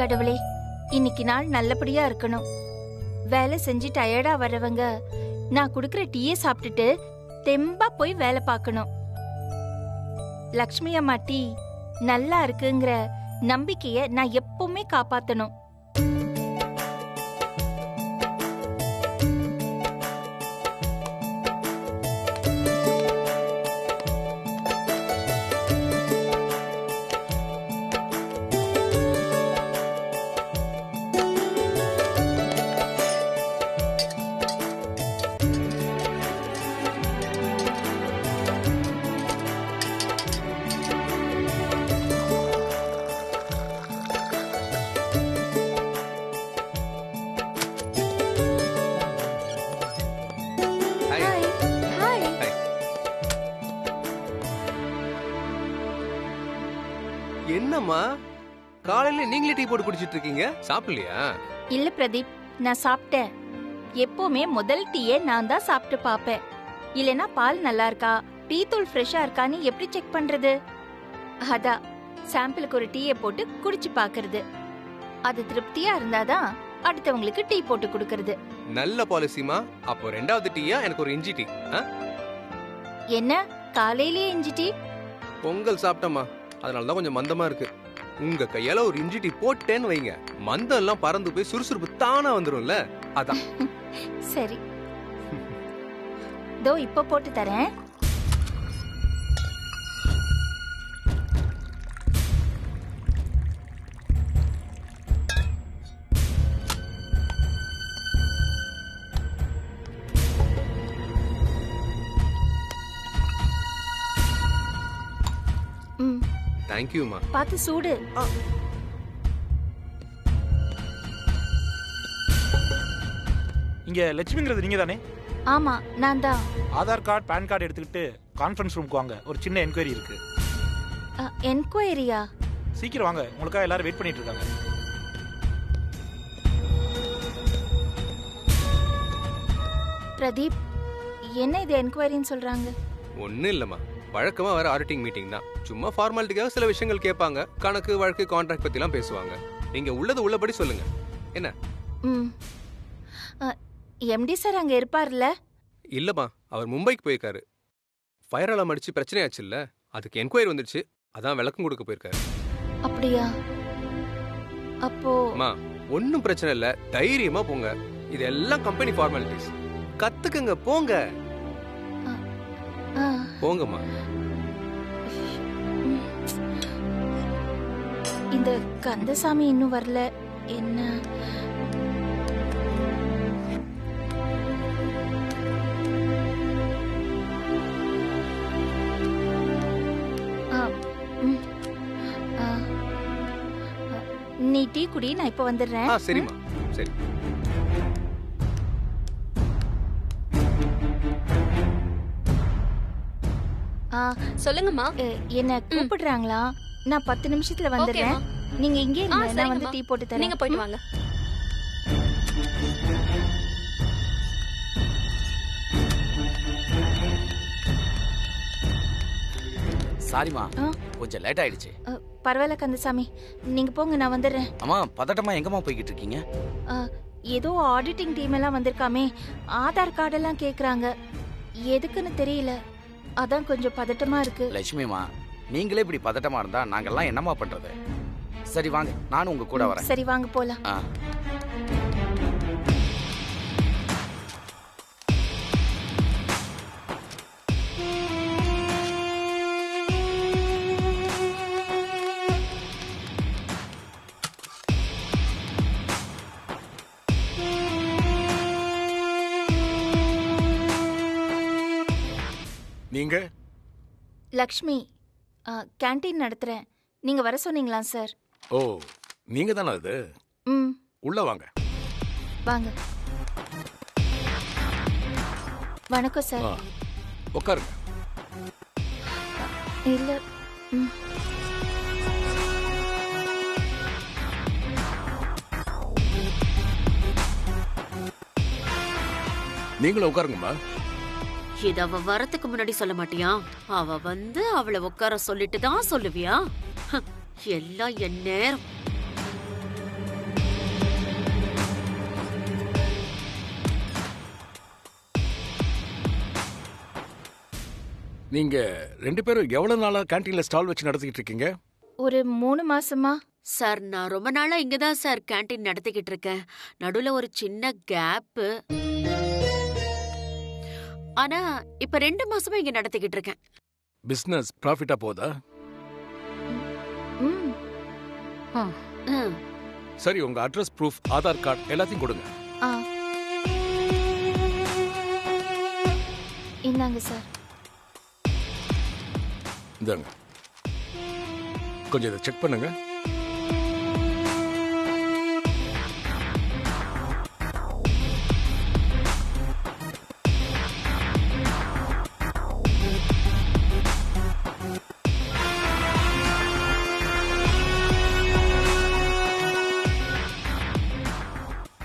கடவுளே, இன்னைக்கு நாள் நல்லபடியா இருக்கணும். வேலை செஞ்சு டயர்டா வரவங்க நான் குடுக்கற டீயை சாப்பிட்டுட்டு தெம்பா போய் வேலை பார்க்கணும். லக்ஷ்மி அம்மா டீ நல்லா இருக்குங்கிற நம்பிக்கைய நான் எப்பவுமே காப்பாத்தணும். என்னம்மா காலையில நீங்களே டீ போட்டு குடிச்சிட்டு இருக்கீங்க? சாப்பிடலையா? இல்ல பிரதீப், நான் சாப்பிட்டேன். எப்பவுமே முதல் டீயே நான் தான் சாப்பிட்டு பாப்பேன். இல்லனா பால் நல்லா இருக்கா, டீ தூள் ஃப்ரெஷ்ஷா இருக்கான்னு எப்படி செக் பண்றது? அதான் சாம்பிளுக்கு ஒரு டீயை போட்டு குடிச்சு பாக்குறது. அது திருப்தியா இருந்தாதான் அடுத்தவங்களுக்கு டீ போட்டு கொடுக்கறது. நல்ல பாலிசிமா. அப்போ ரெண்டாவது டீயா எனக்கு ஒரு இஞ்சி டீ. என்ன காலையிலேயே இஞ்சி டீ? பொங்கல் சாப்பிட்டமா, அதனாலதான் கொஞ்சம் மந்தமா இருக்கு. உங்க கையால ஒரு இஞ்சி டீ போட்டேன்னு வைங்க, மந்தம் எல்லாம் பறந்து போய் சுறுசுறுப்பு தானா வந்துரும்ல. அதான். சரி, தோ இப்ப போட்டு தரேன். தேங்க்யூமா. பார்த்து சூடு. இங்க லட்சுமிங்கிறது நீங்க தானே? ஆமா, நான் தான். ஆதார் கார்டு, பேன் கார்டு எடுத்துக்கிட்டு கான்ஃபரன்ஸ் ரூமுக்கு வாங்க. ஒரு சின்ன என்கொயரி இருக்கு. என்கொயரியா? சீக்கிரம் வாங்க, உங்களுக்காக எல்லாரும் வெயிட் பண்ணிட்டு இருக்காங்க. பிரதீப், என்ன இது என்கொயரின்னு சொல்றாங்க? ஒன்னும் இல்லம்மா, வழக்கமா வர ஆடிட்டிங் மீட்டிங் தான். சும்மா ஃபார்மாலிட்டிக்காக சில விஷயங்கள் கேட்பாங்க. கணக்கு வழக்கு கான்ட்ராக்ட் பத்தி எல்லாம் பேசுவாங்க. நீங்க உள்ளது உள்ளபடி சொல்லுங்க. என்ன? எம்டி சார் அங்க இருப்பார்ல? இல்லம்மா, அவர் மும்பைக்கு போயிருக்காரு. ஃபயர் அலார்ம் அடிச்சு பிரச்சனை ஆச்சுல்ல, அதுக்கு என்கொயரி வந்துருச்சு. அதான் விளக்கம் கொடுக்க போயிருக்காரு. அப்படியா? அப்போ அம்மா, ஒன்னும் பிரச்சனை இல்ல, தைரியமா போங்க. இதெல்லாம் கம்பெனி ஃபார்மாலிட்டிஸ். கத்துக்குங்க, போங்க. போங்கம்மா. இந்த கந்தசாமி இன்னும் வரல. என்ன? நீ டீ குடி, நான் இப்ப வந்துடுறேன். சரிம்மா, சரி. சொல்லுங்கம்மா. என்ன கூப்பிடுறாங்களா? நான் 10 நிமிஷத்துல வந்துடுறேன். நீங்க இங்கே இருங்க, நான் வந்து டீ போட்டு தரேன். நீங்க போயிட்டு வாங்க. சாரிமா, கொஞ்சம் லேட் ஆயிடுச்சு. பரவாயில்ல கந்தசாமி, நீங்க போங்க, நான் வந்துடுறேன். அம்மா, பதட்டமா எங்கம்மா போய்கிட்டு இருக்கீங்க? ஏதோ ஆடிட்டிங் டீம் எல்லாம் வந்திருக்காமே, ஆதார் கார்டெல்லாம் கேக்குறாங்க. எதுக்குன்னு தெரியல, அதான் கொஞ்சம் பதட்டமா இருக்கு. லட்சுமிமா, நீங்களே இப்படி பதட்டமா இருந்தா நாங்கெல்லாம் என்னமா பண்றது? சரி வாங்க, நானும் உங்க கூட வரேன். சரி வாங்க போலாம். நீங்க? லக்ஷ்மி, கேண்டீன் நடத்துறேன். நீங்க வர சொன்னீங்களா சார்? ஓ, நீங்க தானே அது? உள்ள வாங்க. வாங்க. வணக்கம் சார். உட்காருங்க. இல்ல. நீங்களும் உட்காருங்கம்மா. இத அவ வரத்துக்கு முன்னாடி சொல்ல மாட்டியா? அவ வந்து அவளை உட்கார சொல்லிட்டு தான் சொல்லுவியா? எல்லாம் என் நேரம். நீங்க 2 பேரும் எவ்வளவு நாளா கேண்டீன்ல ஸ்டால் வச்சு நடத்திக்கிட்டு இருக்கீங்க? ஒரு 3 மாசமா. சார் நான் ரொம்ப நாளா இங்கதான் சார் கேண்டீன் நடத்திக்கிட்டு இருக்கேன். நடுவுல ஒரு சின்ன கேப். ஆனா இப்ப 2 மாசமா இங்க நடத்திக்கிட்டு இருக்கேன். பிசினஸ் ப்ராஃபிட்டா போதா? ம். ம். சரி, உங்க அட்ரஸ் ப்ரூஃப், ஆதார் கார்டு எல்லாத்தையும் கொடுங்க. ஆ. இந்தாங்க சார். இந்தாங்க. கொஞ்சம் இதை செக் பண்ணுங்க.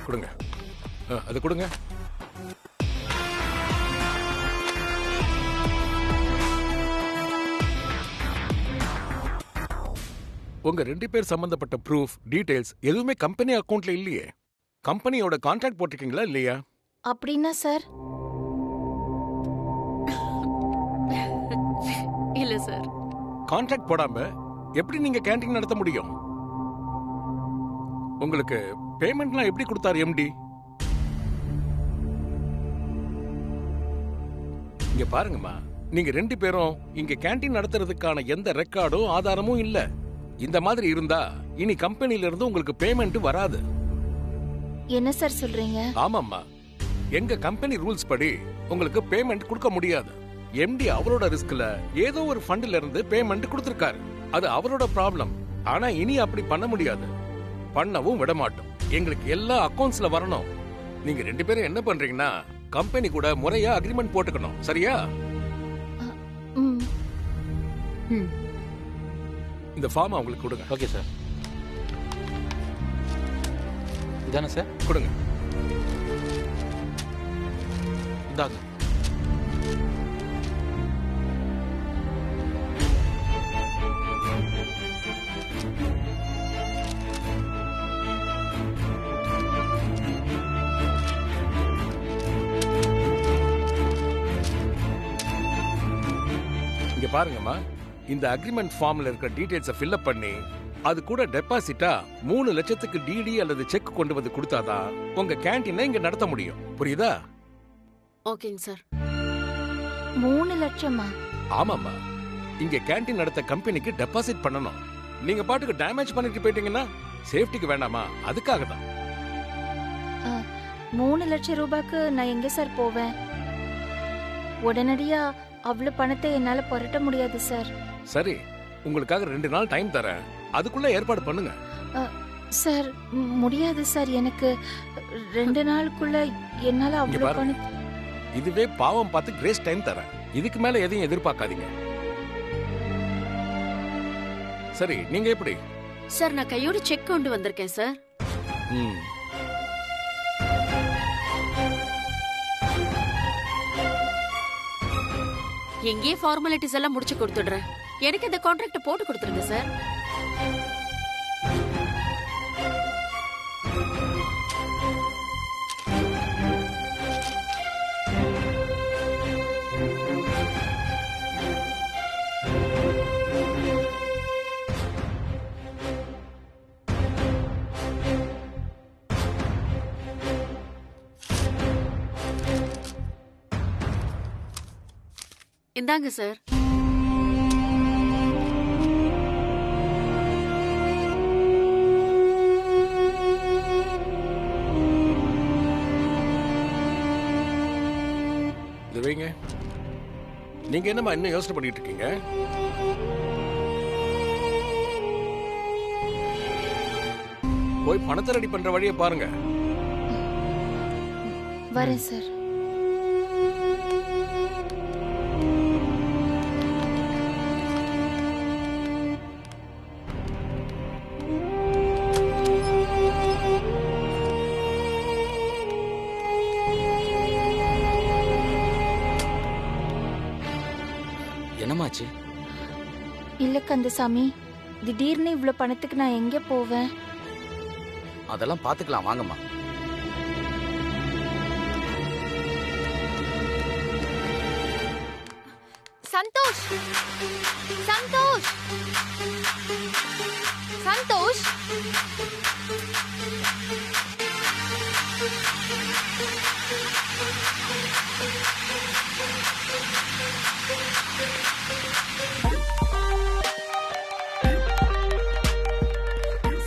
கொடுங்க. அது கொடுங்க. உங்க 2 பேர் சம்பந்தப்பட்ட ப்ரூஃப், டீடைல்ஸ் எதுவுமே கம்பெனி அக்கவுண்ட்ல இல்லையே. கம்பெனியோட கான்ட்ராக்ட் போட்டிருக்கீங்களா இல்லையா? அப்படின்னா சார்? இல்ல சார். கான்ட்ராக்ட் போடாம எப்படி நீங்க கேண்டீன் நடத்த முடியும்? உங்களுக்கு பேமெண்ட்லாம் எப்படி கொடுத்தாரு எம்டி? இங்க பாருங்கம்மா, நீங்க 2 பேரும் இங்க கேண்டீன் நடத்துறதுக்கான எந்த ரெக்கார்டும் ஆதாரமும் இல்ல. இந்த மாதிரி இருந்தா இனி கம்பெனில இருந்து உங்களுக்கு பேமெண்ட் வராது. என்ன சார் சொல்றீங்க? ஆமாம்மா, எங்க கம்பெனி ரூல்ஸ் படி உங்களுக்கு பேமெண்ட் கொடுக்க முடியாது. எம்டி அவரோட ரிஸ்க்ல ஏதோ ஒரு ஃபண்ட்ல இருந்து பேமெண்ட் கொடுத்திருக்காரு. அது அவரோட ப்ராப்ளம். ஆனா இனி அப்படி பண்ண முடியாது, பண்ணவும் விட மாட்டோம். எங்களுக்கு எல்லா அக்கவுண்ட்ஸ்ல வரணும். நீங்க 2 பேரும் என்ன பண்றீங்கன்னா கம்பெனி கூட முறையா அக்ரிமெண்ட் போட்டுக்கணும். சரியா? ம். ம். இந்த ஃபார்ம் அவங்களுக்கு கொடுங்க. Okay sir. இதானே சார்? கொடுங்க. இந்தாங்க. இங்க பாருங்கம்மா, இந்த அக்ரிமெண்ட் ஃபார்ம்ல இருக்கிற டீடைல்ஸை ஃபில் அப் பண்ணி அது கூட டெபாசிட்டா 3 லட்சத்துக்கு டிடி அல்லது செக் கொண்டு வந்து கொடுத்தாதான் உங்க கேண்டீனை இங்க நடத்த முடியும். புரியுதா? ஓகேங்க சார். 3 லட்சமா? ஆமாம்மா, இங்க கேண்டீன் நடத்த கம்பெனிக்கு டெபாசிட் பண்ணணும். நீங்க பாட்டுக்கு டேமேஜ் பண்ணிட்டு போயிட்டீங்கன்னா சேஃப்டிக்கு வேண்டாமா? அதுக்காக தான். 3 லட்சம் ரூபாய்க்கு நான் எங்க சார் போவேன்? உடனடியா அவ்வளவு பணத்தை என்னால புரட்ட முடியாது சார். சரி, உங்களுக்காக 2 நாள் டைம் தரேன். அதுக்குள்ள ஏற்பாடு பண்ணுங்க. சார் முடியாது சார். எனக்கு 2 நாளுக்குள்ள என்னால இங்க அவ்வளவு பாருங்க, பணம். இதுவே பாவம் பார்த்து கிரேஸ் டைம் தரேன். இதுக்கு மேல எதையும் எதிர்பார்க்காதீங்க. சரி, நீங்க எப்படி? சார் நான் கையோட செக் கொண்டு வந்திருக்கேன் சார். ம். எங்கேயே ஃபார்மாலிட்டிஸ் எல்லாம் முடிச்சு கொடுத்துடுறேன். எனக்கு இந்த கான்ட்ராக்ட் போட்டு கொடுத்துருங்க சார். இந்தாங்க சார். இது வைங்க. நீங்க என்னமா இன்னும் யோசனை பண்ணிட்டு இருக்கீங்க? போய் பணத்தை ரெடி பண்ற வழியை பாருங்க. வரேன் சார். என்னமாச்சு? இல்ல கந்தசாமி, திடீர்னு இவ்வளவு பணத்துக்கு நான் எங்க போவேன்? அதெல்லாம் பாத்துக்கலாம், வாங்கம்மா. சந்தோஷ் சந்தோஷ் சந்தோஷ்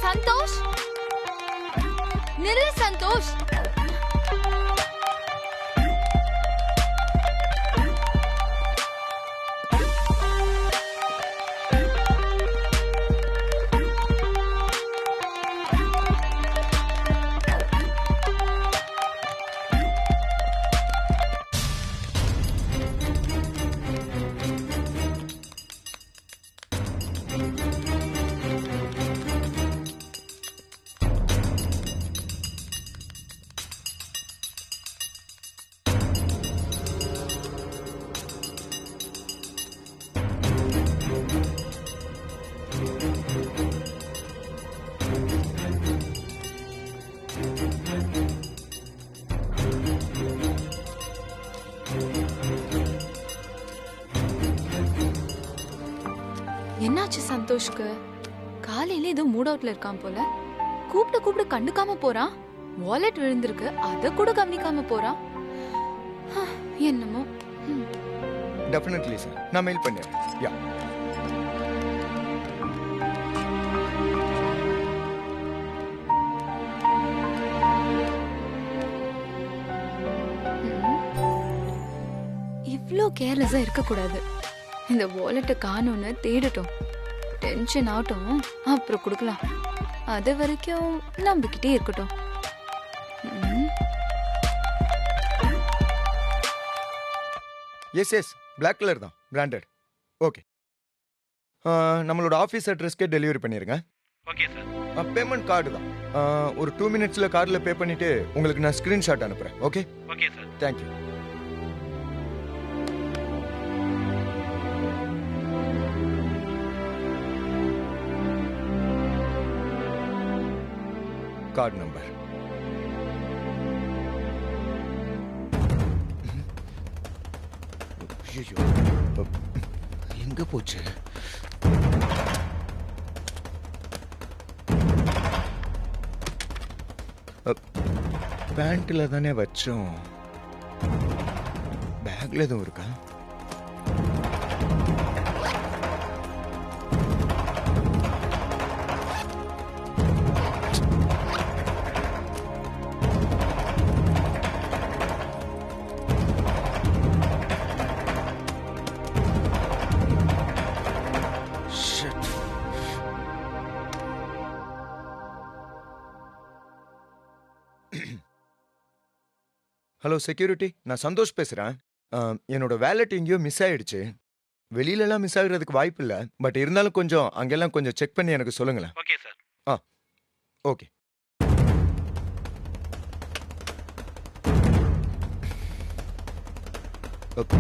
சந்தோஷ் நில்லு சந்தோஷ். என்னாச்சு சந்தோஷ்க்கு? காலையில ஏதோ மூட் அவுட்ல இருக்கான் போல. கூப்பிட்டு கண்டுக்காம போறான். வாலெட் விழுந்திருக்கு, அத கூட கவனிக்காம போறான். என்னமோ. டெஃபினெட்லி சார், நான் மெயில் பண்ணிடுறேன். யா. இவ்ளோ கேர்லெஸ்ஸா இருக்க கூடாது. இந்த வாலெட்டை காணோன்னு தேடட்டும், டென்ஷன் ஆகட்டும், அப்புறம் கொடுக்கலாம். அது வரைக்கும் நம்பிக்கிட்டே இருக்கட்டும். எஸ் பிளாக் கலர் தான், பிராண்டட். ஓகே, நம்மளோட ஆஃபீஸ் அட்ரஸ்க்கே டெலிவரி பண்ணிடுங்க. Okay sir. பேமெண்ட் கார்டு தான். ஒரு 2 மினிட்ஸில் கார்டில் பே பண்ணிவிட்டு உங்களுக்கு நான் ஸ்க்ரீன்ஷாட் அனுப்புகிறேன். Okay okay sir. Thank you. Card number. ஐயோ, எங்க போச்சு? பேண்ட்ல தானே வச்சோம். பேக்ல எதுவும் இருக்கா? ஹலோ செக்யூரிட்டி, நான் சந்தோஷ் பேசுகிறேன். என்னோட வேலெட் எங்கேயோ மிஸ் ஆயிடுச்சு. வெளியிலலாம் மிஸ் ஆகுறதுக்கு வாய்ப்பு இல்லை, பட் இருந்தாலும் கொஞ்சம் அங்கெல்லாம் கொஞ்சம் செக் பண்ணி எனக்கு சொல்லுங்களேன். Okay sir. ஓகே. ஓகே.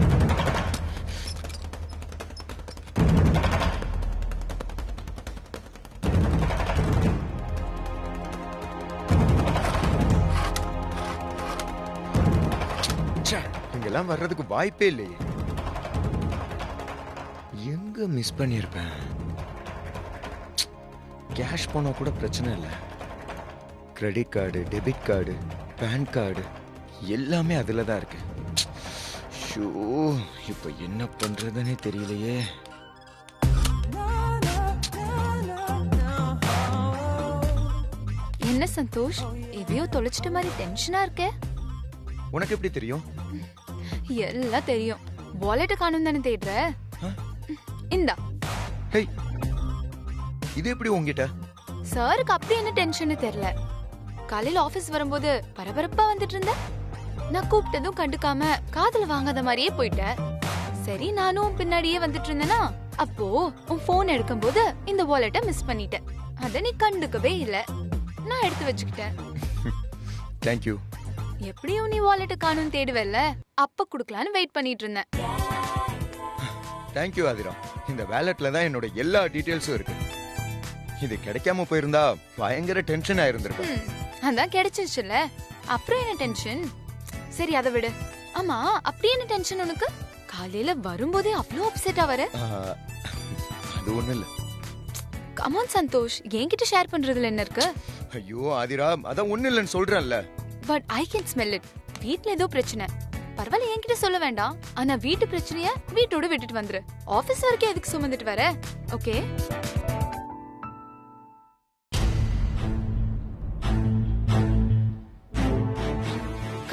இங்கெல்லாம் வர்றதுக்கு வாய்ப்பே இல்லையே. எங்க மிஸ் பண்ணிருப்பேன்? கேஷ் போனா கூட பிரச்சனை இல்லை. Credit card, debit card, PAN card எல்லாமே அதுல தான் இருக்கு. ஷோ, இப்ப என்ன பண்றதுன்னே தெரியலையே. என்ன சந்தோஷ், எதையோ தொலைச்சிட்ட மாதிரி டென்ஷனா இருக்க? உனக்கு எப்படி தெரியும்? எல்லாம் தெரியும். வாலெட் காணும் தானே தேடுற. இந்தா. ஹே, இது எப்படி உங்ககிட்ட? சாருக்கு அப்படி என்ன டென்ஷன் தெரியல. காலையில ஆபீஸ் வரும்போது பரபரப்பா வந்துட்டு இருந்த. நான் கூப்பிட்டதும் கண்டுக்காம காதுல வாங்காத மாதிரியே போயிட்ட. சரி, நானும் பின்னாடியே வந்துட்டு இருந்தேனா, அப்போ உன் போன் எடுக்கும்போது இந்த வாலெட்டை மிஸ் பண்ணிட்டேன். அத நீ கண்டுக்கவே இல்ல. நான் எடுத்து வச்சுக்கிட்டேன். தேங்க்யூ. எப்படியும் நீ வாலெட் காணும் தேடுவல்ல, அப்ப குடுக்கலான்னு வெயிட் பண்ணிட்டு இருந்தேன். தேங்க்யூ ஆதிரா. இந்த வேலெட்ல தான் என்னோட எல்லா டீடைல்ஸும் இருக்கு. இது கிடைக்காம போயிருந்தா பயங்கர டென்ஷன் ஆயிருந்திருக்கும். அதான் கிடைச்சிருச்சுல, அப்புறம் என்ன டென்ஷன்? சரி, அதை விடு. ஆமா, அப்படி என்ன டென்ஷன் உனக்கு? காலையில வரும்போதே அவ்வளோ அப்செட்டா வர. அது ஒண்ணும் இல்ல. கமான் சந்தோஷ், என்கிட்ட ஷேர் பண்றதுல என்ன இருக்கு? ஐயோ ஆதிரா, அதான் ஒண்ணும் இல்லைன்னு சொல்றேன்ல. But I can smell it. வீட்ல ஏதோ பிரச்சனை. பரவாயில்ல, என்கிட்ட சொல்ல வேண்டாம். ஆனா வீட்டு பிரச்சனைய வீட்டோட விட்டுட்டு வந்துரு. ஆபீஸ் வரைக்கும் எதுக்கு சுமந்துட்டு வர? Okay?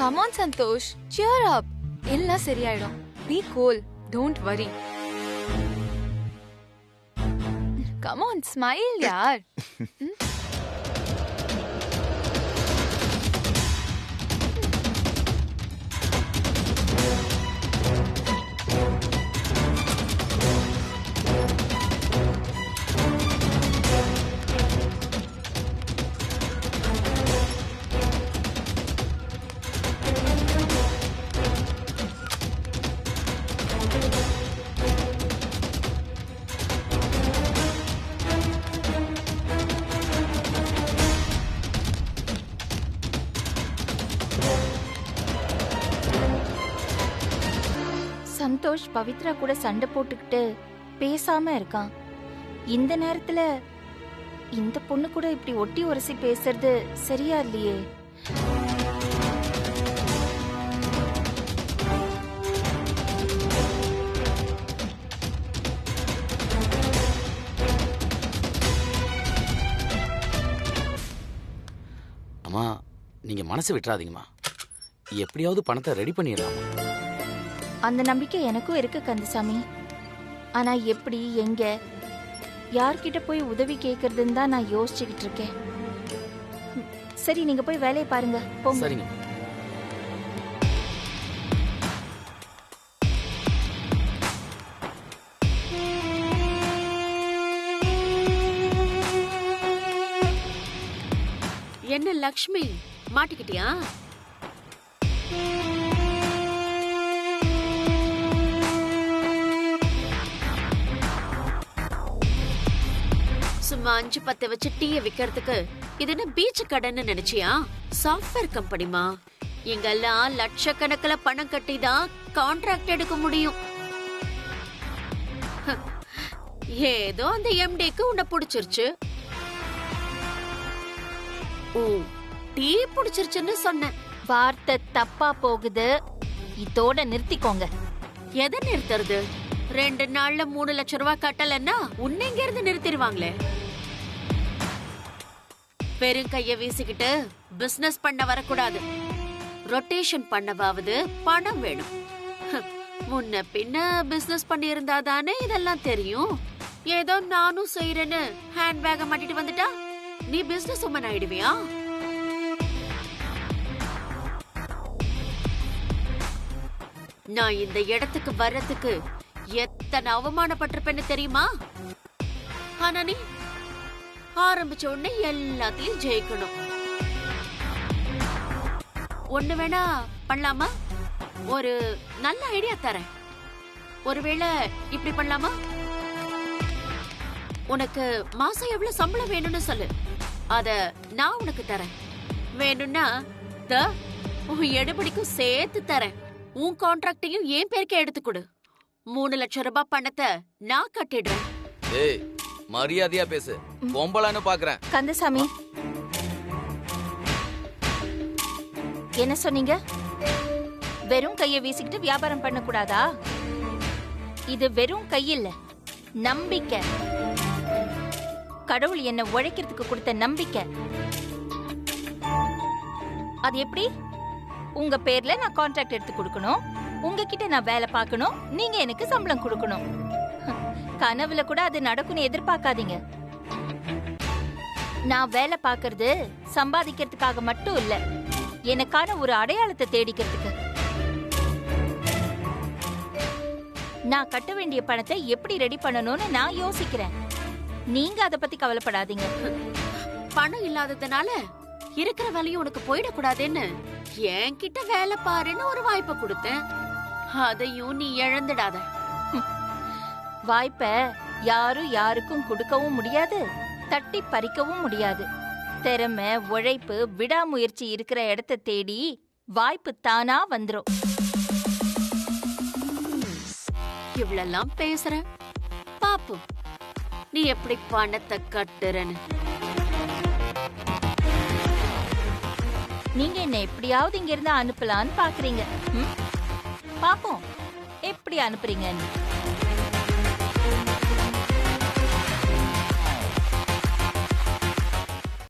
Come on Santosh, cheer up. எல்லாம் சரியாயிடும். Be cool. Don't worry. Come on, smile, yaar. Santhosh Pavithra கூட சண்டை போட்டுக்கிட்டு பேசாம இருக்கான். இந்த நேரத்துல இந்த பொண்ணு கூட இப்படி ஒட்டி உரசி பேசுறது சரியா இல்லையே. அம்மா, நீங்க மனசு விட்டுறாதீங்கம்மா. எப்படியாவது பணத்தை ரெடி பண்ணிடலாமா? அந்த நம்பிக்கை எனக்கும் இருக்கு கந்தசாமி. ஆனா எப்படி, எங்க, யார்கிட்ட போய் உதவி கேக்குறதுன்னு தான் நான் யோசிச்சுக்கிட்டு இருக்கேன். சரி, நீங்க போய் வேலையை பாருங்க, போங்க. சரிங்க. என்ன லக்ஷ்மி, மாட்டிக்கிட்டியா? சும்மா 5-10 வச்சு டீயை விக்கிறதுக்கு இது என்ன பீச் கடைன்னு நினைச்சியா? சாஃப்ட்வேர் கம்பெனிமா. எங்கெல்லாம் லட்சக்கணக்கில் பணம் கட்டி தான் கான்ட்ராக்ட் எடுக்க முடியும். ஏதோ அந்த எம்டிக்கு உன்னை பிடிச்சிருச்சு. ஓ, டீ பிடிச்சிருச்சுன்னு சொன்னேன். வார்த்தை தப்பா போகுது, இதோட நிறுத்திக்கோங்க. எதை நிறுத்துறது? 2 நாள்ல 3 லட்சம் ரூபாய் கட்டலன்னா உன்னை இங்க இருந்து நிறுத்திடுவாங்களே. பெரும் கைய வீசிக்கிட்டு பிசினஸ் பண்ண வரக்கூடாது. ரொட்டேஷன் பண்ணவாவது பணம் வேணும். முன்ன பின்ன பிசினஸ் பண்ணி இருந்தா தானே இதெல்லாம் தெரியும். ஏதோ நானும் செய்யறேன்னு ஹேண்ட் பேக்க மாட்டிட்டு வந்துட்டா நீ பிசினஸ் உமன் ஆயிடுவியா? நான் இந்த இடத்துக்கு வர்றதுக்கு எத்தனை அவமானப்பட்டிருப்பேன்னு தெரியுமா? ஆனா நீ ஆரம்பிச்ச உடனே எல்லாத்தையும் ஜெயிக்கணும். ஒண்ணு வேணா பண்ணலாமா? ஒரு நல்ல ஐடியா தரேன். ஒருவேளை இப்படி பண்ணலாமா? உனக்கு மாசம் எவ்வளவு சம்பளம் வேணும்னு சொல்லு, அத நான் உனக்கு தரேன். வேணும்னா உன் எடுபடிக்கும் சேர்த்து தரேன். உன் கான்ட்ராக்டையும் என் பேருக்கே எடுத்து கொடு. 3 லட்சம் ரூபாய் பணத்தை நான் கட்டிடுறேன். ஏய், மரியாதையா பேசு. பொம்பளான்னு பாக்குறேன். கந்தசாமி, என்ன சொன்னீங்க? வெறும் கையை வீசிக்கிட்டு வியாபாரம் பண்ண கூடாதா? இது வெறும் கையில்ல, நம்பிக்கை. கடவுள் என்ன உழைக்கிறதுக்கு கொடுத்த நம்பிக்கை. அது எப்படி? உங்க பேர்ல நான் கான்ட்ராக்ட் எடுத்து கொடுக்கணும், உங்ககிட்ட நான் வேலை பார்க்கணும், நீங்க எனக்கு சம்பளம் கொடுக்கணும். கனவுல கூட அது நடக்கும்னு எதிர்பார்க்காதீங்க. நான் வேலை பார்க்கறது சம்பாதிக்கிறதுக்காக மட்டும் இல்ல, எனக்கான ஒரு அடையாளத்தை தேடிக்கிறதுக்கு. நான் கட்ட வேண்டிய பணத்தை எப்படி ரெடி பண்ணணும்னு நான் யோசிக்கிறேன். நீங்க அத பத்தி கவலைப்படாதீங்க. பணம் இல்லாததுனால இருக்கிற வேலையும் உனக்கு போயிடக்கூடாதுன்னு என்கிட்ட வேலை பாருன்னு ஒரு வாய்ப்பை கொடுத்தேன். அதையும் நீ இழந்துடாத. வாய்ப்பை யாரும் யாருக்கும் கொடுக்கவும் முடியாது, தட்டி பறிக்கவும் முடியாது. திறமை, உழைப்பு, விடாமுயற்சி இருக்கிற இடத்தை தேடி வாய்ப்பு தானா வந்துரும். இவ்வளெல்லாம் பேசுற, பாப்போம் நீ எப்படி பணத்தை கட்டுறன்னு. நீங்க என்ன எப்படியாவது இங்க இருந்து அனுப்பலான்னு பாக்குறீங்க. பாப்போம் எப்படி அனுப்புறீங்கன்னு.